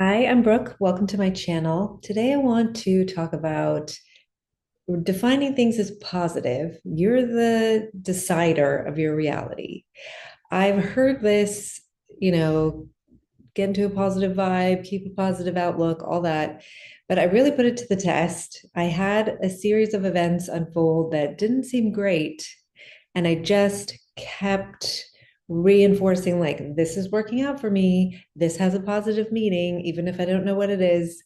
Hi, I'm Brooke. Welcome to my channel. Today I want to talk about defining things as positive. You're the decider of your reality. I've heard this, you know, get into a positive vibe, keep a positive outlook, all that. But I really put it to the test. I had a series of events unfold that didn't seem great. And I just kept reinforcing, like, this is working out for me. This has a positive meaning, even if I don't know what it is.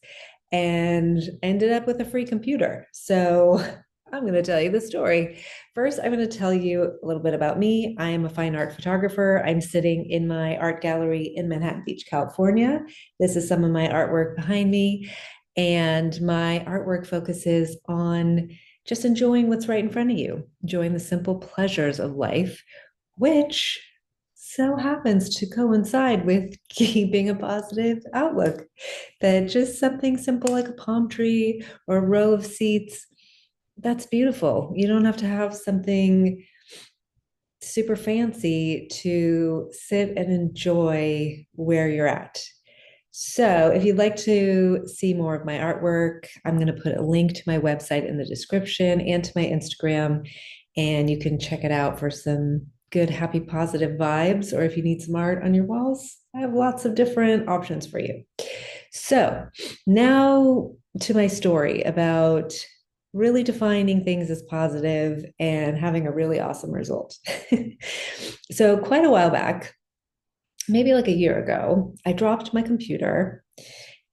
And ended up with a free computer. So I'm going to tell you the story. First, I'm going to tell you a little bit about me. I am a fine art photographer. I'm sitting in my art gallery in Manhattan Beach, California. This is some of my artwork behind me. And my artwork focuses on just enjoying what's right in front of you, enjoying the simple pleasures of life, which so happens to coincide with keeping a positive outlook. That just something simple like a palm tree or a row of seats, that's beautiful. You don't have to have something super fancy to sit and enjoy where you're at. So, if you'd like to see more of my artwork, I'm going to put a link to my website in the description and to my Instagram, and you can check it out for some good, happy, positive vibes. Or if you need some art on your walls, I have lots of different options for you. So, now to my story about really defining things as positive and having a really awesome result. So, quite a while back, maybe like a year ago, I dropped my computer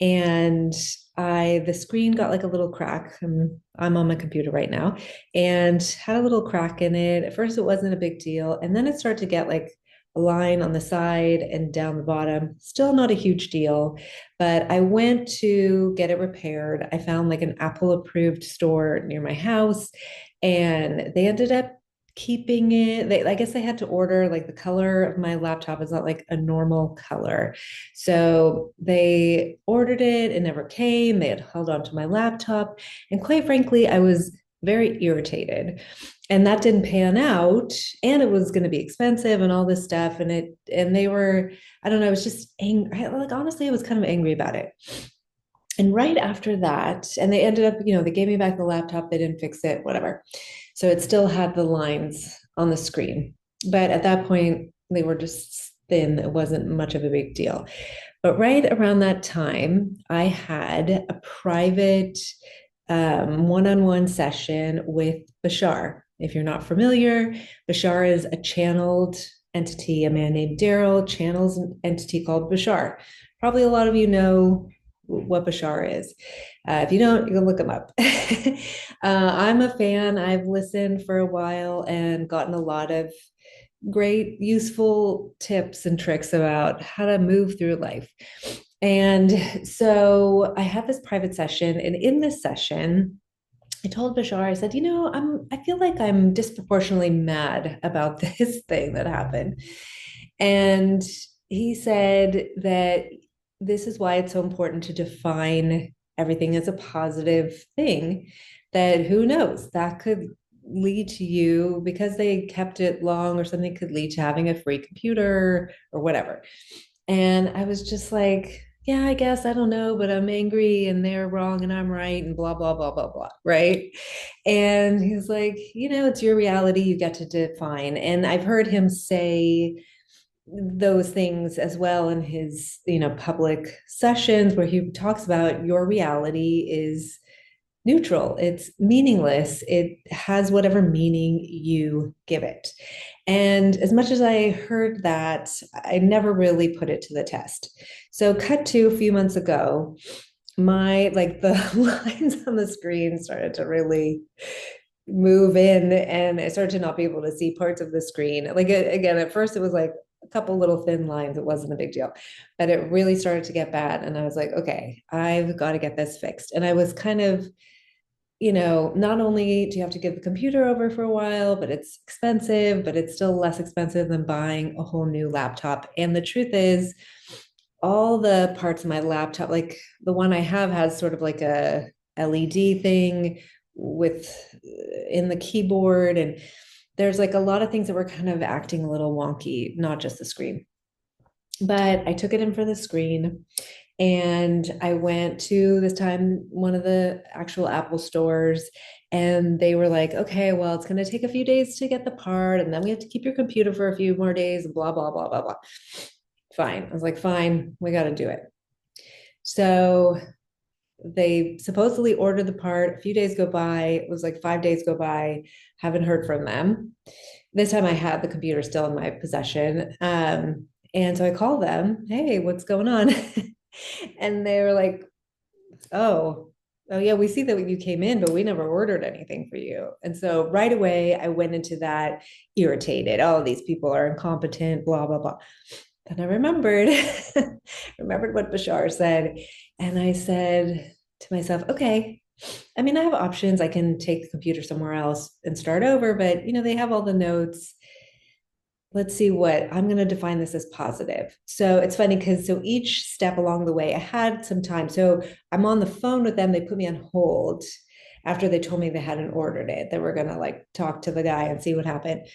and the screen got like a little crack. I'm on my computer right now and had a little crack in it. At first, it wasn't a big deal. And then it started to get like a line on the side and down the bottom. Still not a huge deal, but I went to get it repaired. I found like an Apple approved store near my house and they ended up keeping it. I guess they had to order, like, the color of my laptop is not like a normal color. So they ordered it, it never came. They had held on to my laptop. And quite frankly, I was very irritated. And that didn't pan out. And it was going to be expensive and all this stuff. And they were, I don't know, I was just angry. Like, honestly, I was kind of angry about it. And right after that, and they ended up, they gave me back the laptop, they didn't fix it, whatever. So it still had the lines on the screen. But at that point, they were just thin. It wasn't much of a big deal. But right around that time, I had a private one-on-one session with Bashar. If you're not familiar, Bashar is a channeled entity. A man named Daryl channels an entity called Bashar. Probably a lot of you know what Bashar is. If you don't, you can look him up. I'm a fan. I've listened for a while and gotten a lot of great, useful tips and tricks about how to move through life. And so I had this private session, and in this session, I told Bashar, I said, I feel like I'm disproportionately mad about this thing that happened. And he said that this is why it's so important to define everything as a positive thing, that who knows, that could lead to you, because they kept it long or something, could lead to having a free computer or whatever. And I was just like, yeah, I guess, I don't know, but I'm angry and they're wrong and I'm right and blah, blah, blah, blah, blah. Right. And he's like, it's your reality. You get to define. And I've heard him say those things as well in his, public sessions where he talks about your reality is neutral, it's meaningless, it has whatever meaning you give it. And as much as I heard that, I never really put it to the test. So cut to a few months ago, my, like, the lines on the screen started to really move in, and I started to not be able to see parts of the screen. Like, again, at first it was like a couple little thin lines, it wasn't a big deal, but it really started to get bad, and I was like, okay, I've got to get this fixed. And I was kind of, not only do you have to give the computer over for a while, but it's expensive, but it's still less expensive than buying a whole new laptop. And the truth is, all the parts of my laptop, like the one I have, has sort of like a LED thing with in the keyboard. And there's like a lot of things that were kind of acting a little wonky, not just the screen. But I took it in for the screen And I went to this time one of the actual Apple stores, and they were like, okay, well, it's going to take a few days to get the part, and then we have to keep your computer for a few more days, blah, blah, blah, blah, blah. Fine. I was like, fine, we got to do it. So they supposedly ordered the part. A few days go by. It was like 5 days go by. Haven't heard from them. This time I had the computer still in my possession. And so I called them. Hey, what's going on? And they were like, oh, oh yeah, we see that you came in, but we never ordered anything for you. And so right away I went into that irritated. Oh, these people are incompetent, blah, blah, blah. Then I remembered, remembered what Bashar said. And I said to myself, okay, I mean, I have options. I can take the computer somewhere else and start over, but they have all the notes. Let's see what I'm going to define this as positive. So it's funny because so each step along the way, I had some time. So I'm on the phone with them. They put me on hold after they told me they hadn't ordered it. They were going to like talk to the guy and see what happened.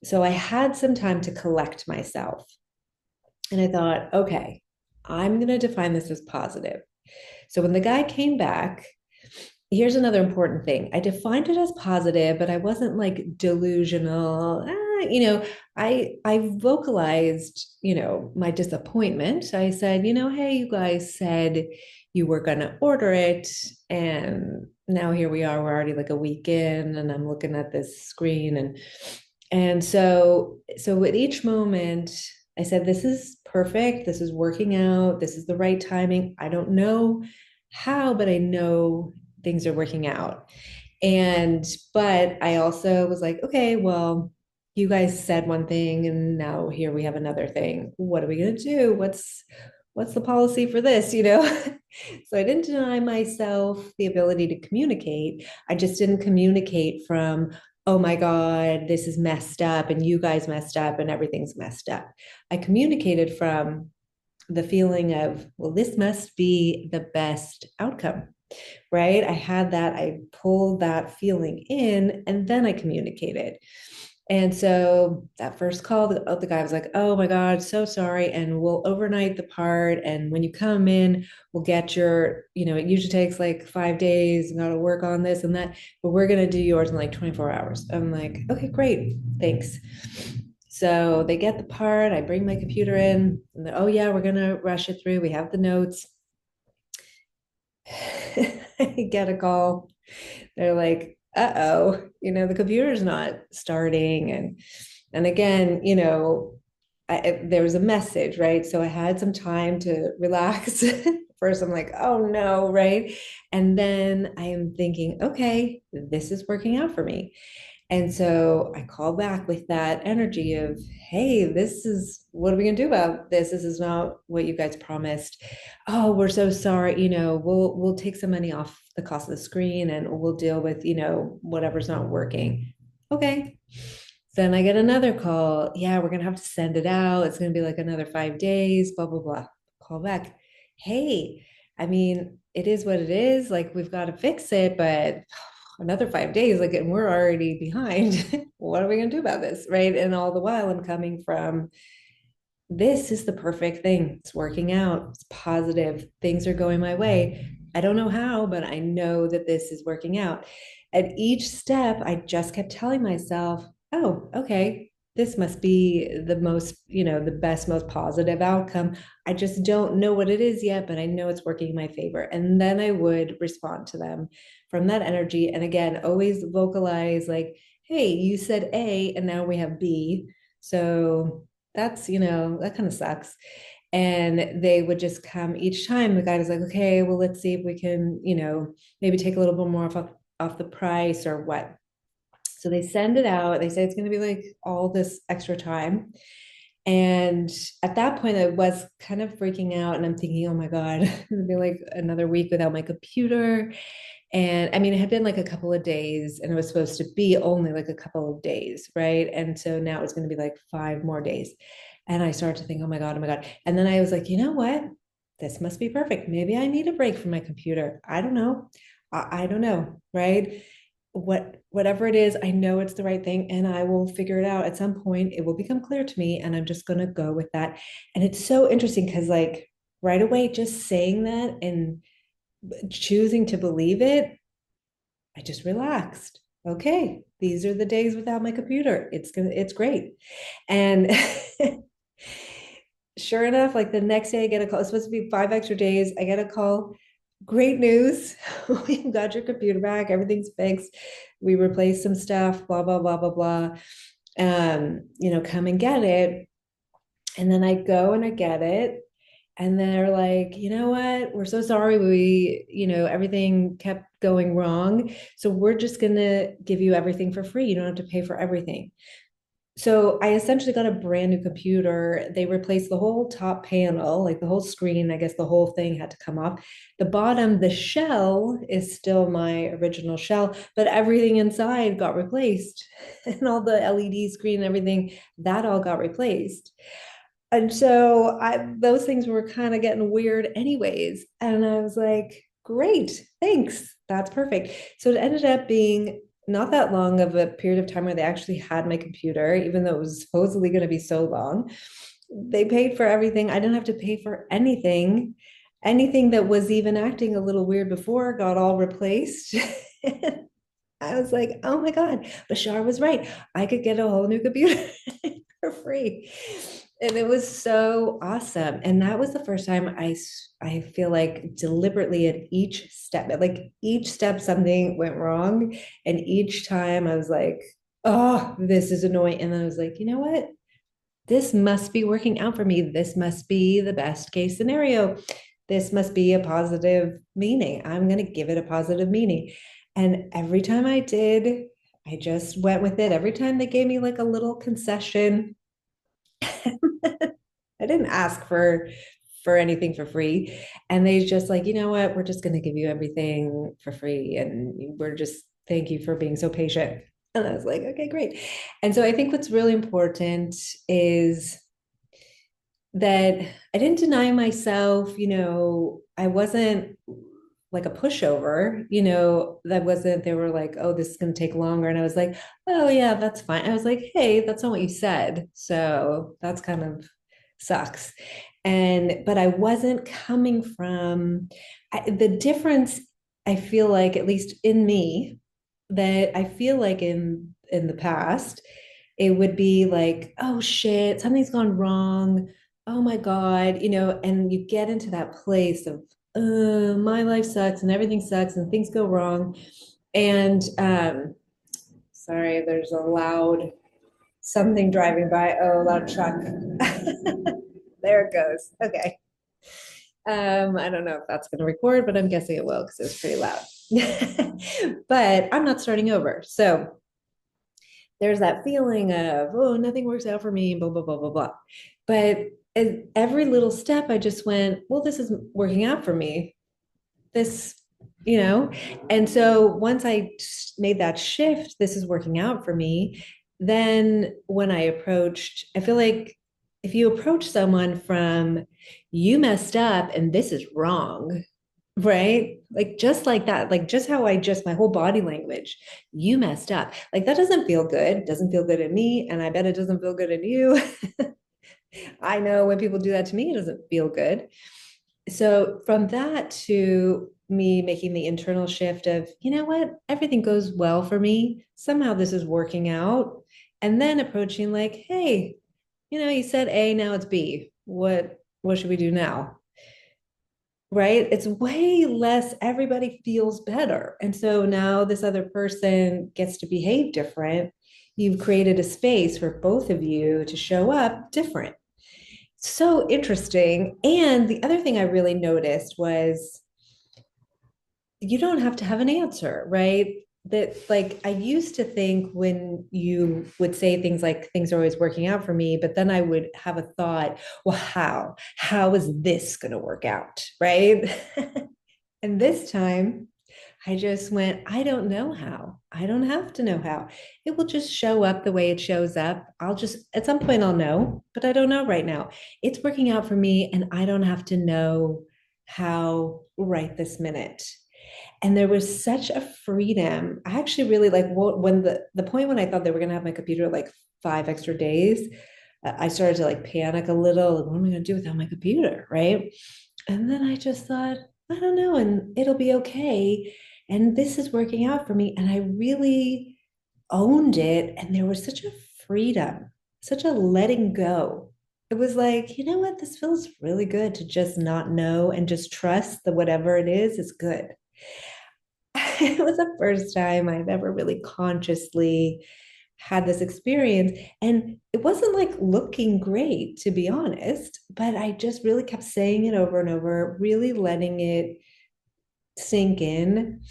So I had some time to collect myself. And I thought, okay, I'm going to define this as positive. So when the guy came back, here's another important thing. I defined it as positive, but I wasn't like delusional. I vocalized, my disappointment. I said, hey, you guys said you were going to order it, and now here we are. We're already like a week in, and I'm looking at this screen, and so at each moment, I said, this is perfect. This is working out. This is the right timing. I don't know how, but I know things are working out. But I also was like, okay, well, you guys said one thing and now here we have another thing. What are we going to do? What's the policy for this, So I didn't deny myself the ability to communicate. I just didn't communicate from, oh my God, this is messed up and you guys messed up and everything's messed up. I communicated from the feeling of, well, this must be the best outcome, right? I had that, I pulled that feeling in, and then I communicated. And so that first call, the guy was like, oh my God, so sorry. And we'll overnight the part. And when you come in, we'll get it usually takes like 5 days, got to work on this and that, but we're going to do yours in like 24 hours. I'm like, okay, great. Thanks. So they get the part, I bring my computer in, and oh yeah, we're going to rush it through. We have the notes. I get a call. They're like, uh-oh, the computer's not starting. And again, there was a message, right? So I had some time to relax. First, I'm like, oh no, right? And then I am thinking, okay, this is working out for me. And so I call back with that energy of, hey, what are we gonna do about this? This is not what you guys promised. Oh, we're so sorry. We'll take some money off the cost of the screen and we'll deal with, whatever's not working. Okay. Then I get another call. Yeah, we're gonna have to send it out. It's gonna be like another 5 days, blah, blah, blah. Call back. Hey, I mean, it is what it is. Like we've got to fix it, but another 5 days, like, and we're already behind. What are we going to do about this? Right. And all the while I'm coming from, this is the perfect thing. It's working out. It's positive. Things are going my way. I don't know how, but I know that this is working out. At each step, I just kept telling myself, oh, okay, this must be the best, most positive outcome. I just don't know what it is yet, but I know it's working in my favor. And then I would respond to them from that energy. And again, always vocalize like, hey, you said A and now we have B. So that's, that kind of sucks. And they would just come each time. The guy was like, okay, well, let's see if we can, maybe take a little bit more off the price or what. So they send it out. They say it's going to be like all this extra time. And at that point, I was kind of freaking out and I'm thinking, oh my God, it'll be like another week without my computer. And I mean, it had been like a couple of days and it was supposed to be only like a couple of days, right? And so now it's going to be like 5 more days. And I started to think, oh my God, oh my God. And then I was like, you know what? This must be perfect. Maybe I need a break from my computer. I don't know. I don't know, right? Whatever it is, I know it's the right thing and I will figure it out at some point. It will become clear to me and I'm just going to go with that. And it's so interesting because like right away, just saying that and choosing to believe it, I just relaxed. Okay, these are the days without my computer. It's great. And sure enough, like the next day I get a call. It's supposed to be 5 extra days. I get a call. Great news. We've got your computer back. Everything's fixed. We replaced some stuff, blah, blah, blah, blah, blah. Come and get it. And then I go and I get it. And they're like, you know what? We're so sorry. Everything kept going wrong. So we're just going to give you everything for free. You don't have to pay for everything. So I essentially got a brand new computer. They replaced the whole top panel, like the whole screen. I guess the whole thing had to come off. The bottom, the shell is still my original shell, but everything inside got replaced. And all the LED screen and everything, that all got replaced. And so those things were kind of getting weird anyways. And I was like, great, thanks. That's perfect. So it ended up being not that long of a period of time where they actually had my computer, even though it was supposedly going to be so long. They paid for everything. I didn't have to pay for anything. Anything that was even acting a little weird before got all replaced. I was like, oh my God, Bashar was right. I could get a whole new computer for free. And it was so awesome. And that was the first time I feel like deliberately at each step, like each step something went wrong. And each time I was like, oh, this is annoying. And then I was like, you know what? This must be working out for me. This must be the best case scenario. This must be a positive meaning. I'm going to give it a positive meaning. And every time I did, I just went with it. Every time they gave me like a little concession, I didn't ask for anything for free. And they just like, you know what, we're just gonna give you everything for free. And we're just thank you for being so patient. And I was like, okay, great. And so I think what's really important is that I didn't deny myself, I wasn't like a pushover, that wasn't, they were like, oh, this is going to take longer. And I was like, oh, yeah, that's fine. I was like, hey, that's not what you said. So that's kind of sucks. But I wasn't coming from the difference, I feel like, at least in me, that I feel like in the past, it would be like, oh shit, something's gone wrong. Oh my God, and you get into that place of my life sucks and everything sucks and things go wrong. And sorry, there's a loud something driving by. Oh, loud truck. There it goes. Okay. I don't know if that's going to record, but I'm guessing it will because it was pretty loud. But I'm not starting over. So there's that feeling of, oh, nothing works out for me, blah, blah, blah, blah, blah. But at every little step, I just went, well, this is working out for me. This, you know? And so once I made that shift, this is working out for me. Then when I feel like if you approach someone from, you messed up and this is wrong, right? Like just like that, like just how my whole body language, you messed up. Like that doesn't feel good, doesn't feel good in me. And I bet it doesn't feel good in you. I know when people do that to me, it doesn't feel good. So from that to me making the internal shift of, you know what, everything goes well for me. Somehow this is working out. And then approaching like, hey, you said A, now it's B. What should we do now? Right? It's way less, everybody feels better. And so now this other person gets to behave different. You've created a space for both of you to show up different. So interesting. And the other thing I really noticed was you don't have to have an answer, right? That like I used to think when you would say things like things are always working out for me, but then I would have a thought, well, how is this going to work out, right? And this time I just went, I don't know how. I don't have to know how. It will just show up the way it shows up. I'll just, at some point, I'll know, but I don't know right now. It's working out for me, and I don't have to know how right this minute. And there was such a freedom. I actually really like when the point when I thought they were going to have my computer like 5 extra days, I started to like panic a little. Like, what am I going to do without my computer? Right. And then I just thought, I don't know, and it'll be okay. And this is working out for me. And I really owned it. And there was such a freedom, such a letting go. It was like, you know what? This feels really good to just not know and just trust that whatever it is good. It was the first time I've ever really consciously had this experience. And it wasn't like looking great, to be honest, but I just really kept saying it over and over, really letting it sink in.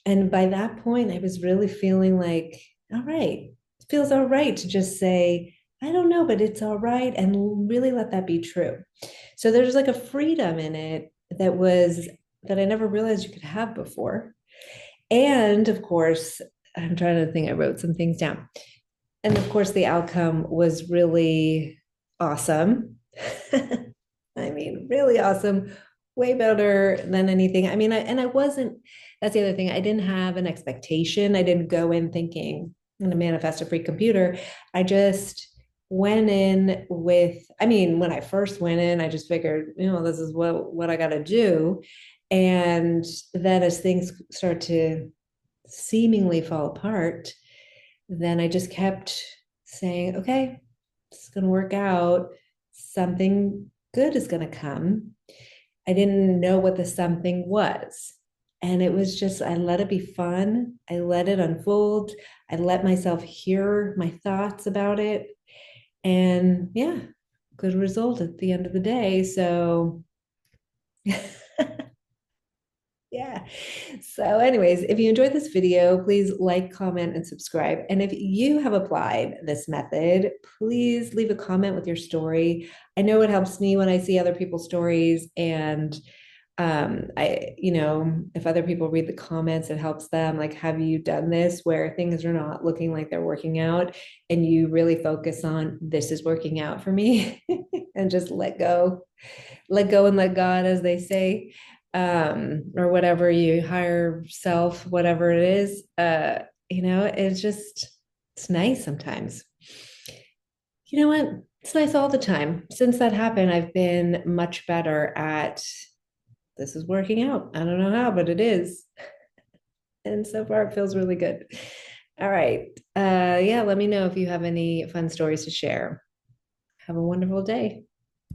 And by that point, I was really feeling like, all right, it feels all right to just say, I don't know, but it's all right. And really let that be true. So there's like a freedom in it that I never realized you could have before. And of course, I'm trying to think, I wrote some things down. And of course, the outcome was really awesome. I mean, really awesome, way better than anything. I mean, I wasn't, that's the other thing. I didn't have an expectation. I didn't go in thinking I'm going to manifest a free computer. I just went in with, I mean, when I first went in, I just figured, this is what I got to do. And then as things start to seemingly fall apart, then I just kept saying, okay, it's going to work out. Something good is going to come. I didn't know what the something was. And it was just, I let it be fun. I let it unfold. I let myself hear my thoughts about it. And yeah, good result at the end of the day. So yeah. So, anyways, if you enjoyed this video, please like, comment, and subscribe. And if you have applied this method, please leave a comment with your story. I know it helps me when I see other people's stories. And if other people read the comments, it helps them. Like, have you done this where things are not looking like they're working out and you really focus on this is working out for me and just let go and let God, as they say, or whatever you higher self, whatever it is, it's nice sometimes. You know what? It's nice all the time. Since that happened, I've been much better at this is working out. I don't know how, but it is. And so far it feels really good. All right. Yeah, let me know if you have any fun stories to share. Have a wonderful day.